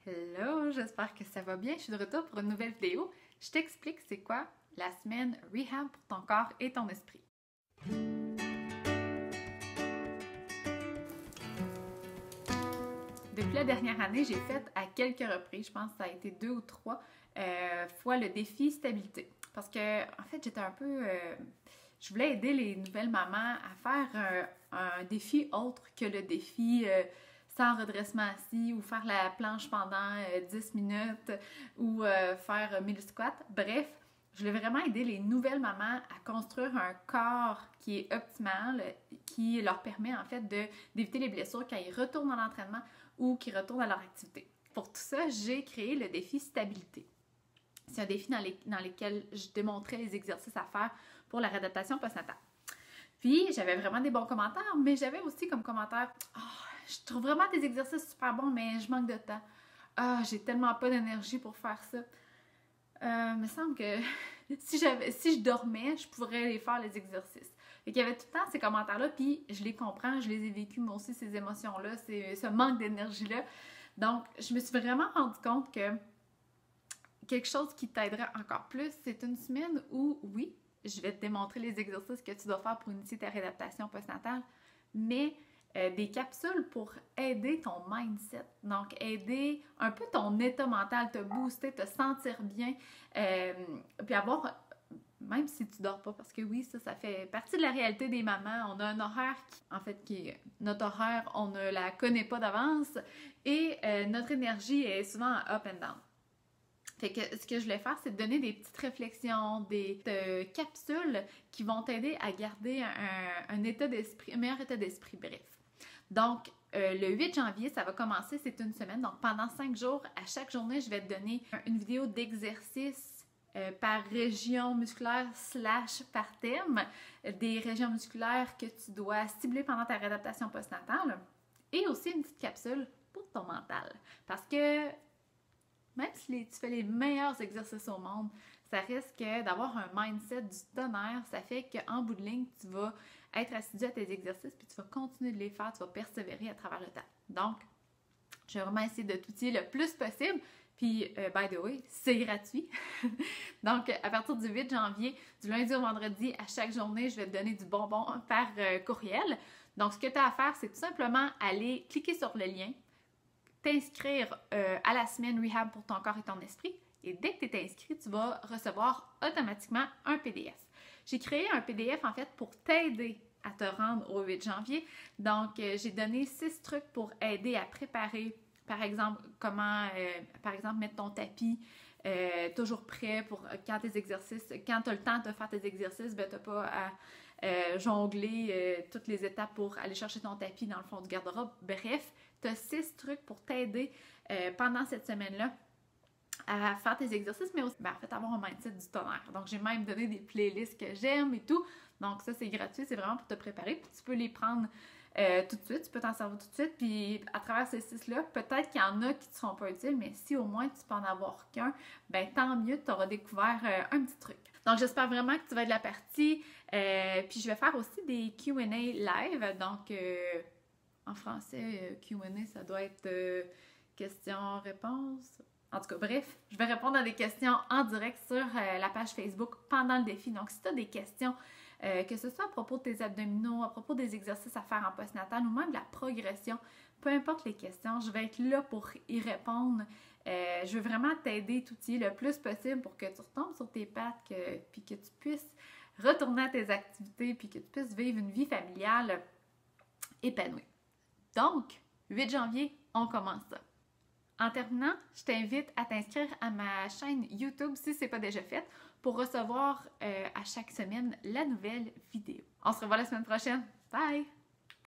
Hello, j'espère que ça va bien. Je suis de retour pour une nouvelle vidéo. Je t'explique c'est quoi la semaine Rehab pour ton corps et ton esprit. Depuis la dernière année, j'ai fait à quelques reprises, je pense que ça a été 2 ou 3 fois le défi stabilité. Parce que, en fait, j'étais un peu... je voulais aider les nouvelles mamans à faire un défi autre que le défi sans redressement assis ou faire la planche pendant 10 minutes ou faire 1000 squats. Bref, je voulais vraiment aider les nouvelles mamans à construire un corps qui est optimal, qui leur permet en fait d'éviter les blessures quand ils retournent à l'entraînement ou qu'ils retournent à leur activité. Pour tout ça, j'ai créé le défi stabilité. C'est un défi dans lequel je démontrais les exercices à faire pour la réadaptation postnatale. Puis, j'avais vraiment des bons commentaires, mais j'avais aussi comme commentaire « je trouve vraiment des exercices super bons, mais je manque de temps. J'ai tellement pas d'énergie pour faire ça. Il me semble que si je dormais, je pourrais les faire, les exercices. » Fait qu'il y avait tout le temps ces commentaires-là, puis je les comprends, je les ai vécus moi aussi, ces émotions-là, ce manque d'énergie-là. Donc, je me suis vraiment rendu compte que quelque chose qui t'aiderait encore plus, c'est une semaine où, oui, je vais te démontrer les exercices que tu dois faire pour initier ta réadaptation postnatale, mais des capsules pour aider ton mindset, donc aider un peu ton état mental, te booster, te sentir bien, puis avoir, même si tu dors pas, parce que oui, ça fait partie de la réalité des mamans, on a un horaire notre horaire, on ne la connaît pas d'avance, et notre énergie est souvent up and down. Fait que ce que je voulais faire, c'est de donner des petites réflexions, des capsules qui vont t'aider à garder un meilleur état d'esprit, bref. Donc, le 8 janvier, ça va commencer, c'est une semaine. Donc, pendant 5 jours, à chaque journée, je vais te donner une vidéo d'exercice par région musculaire / par thème, des régions musculaires que tu dois cibler pendant ta réadaptation postnatale, et aussi une petite capsule pour ton mental. Parce que même si tu fais les meilleurs exercices au monde, ça risque d'avoir un mindset du tonnerre. Ça fait qu'en bout de ligne, tu vas être assidu à tes exercices puis tu vas continuer de les faire, tu vas persévérer à travers le temps. Donc, je vais vraiment essayer de t'outiller le plus possible. Puis, by the way, c'est gratuit. Donc, à partir du 8 janvier, du lundi au vendredi, à chaque journée, je vais te donner du bonbon par courriel. Donc, ce que tu as à faire, c'est tout simplement aller cliquer sur le lien, t'inscrire à la semaine Rehab pour ton corps et ton esprit. Et dès que tu es inscrit, tu vas recevoir automatiquement un PDF. J'ai créé un PDF en fait pour t'aider à te rendre au 8 janvier. Donc, j'ai donné 6 trucs pour aider à préparer, par exemple, comment, mettre ton tapis toujours prêt pour quand tes exercices, quand tu as le temps de faire tes exercices, ben, tu n'as pas à jongler toutes les étapes pour aller chercher ton tapis dans le fond du garde-robe. Bref, tu as 6 trucs pour t'aider pendant cette semaine-là à faire tes exercices, mais aussi en fait avoir un mindset du tonnerre. Donc, j'ai même donné des playlists que j'aime et tout. Donc, ça, c'est gratuit, c'est vraiment pour te préparer. Puis, tu peux les prendre tout de suite, tu peux t'en servir tout de suite. Puis, à travers ces 6-là, peut-être qu'il y en a qui ne te seront pas utiles, mais si au moins tu peux en avoir qu'un, ben tant mieux, tu auras découvert un petit truc. Donc, j'espère vraiment que tu vas être de la partie. Puis, je vais faire aussi des Q&A live. Donc, en français, Q&A, ça doit être questions-réponses. En tout cas, bref, je vais répondre à des questions en direct sur la page Facebook pendant le défi. Donc, si tu as des questions, que ce soit à propos de tes abdominaux, à propos des exercices à faire en postnatal ou même de la progression, peu importe les questions, je vais être là pour y répondre. Je veux vraiment t'aider, t'outiller le plus possible pour que tu retombes sur tes pattes, puis que tu puisses retourner à tes activités, puis que tu puisses vivre une vie familiale épanouie. Donc, 8 janvier, on commence ça. En terminant, je t'invite à t'inscrire à ma chaîne YouTube si ce n'est pas déjà fait pour recevoir à chaque semaine la nouvelle vidéo. On se revoit la semaine prochaine. Bye!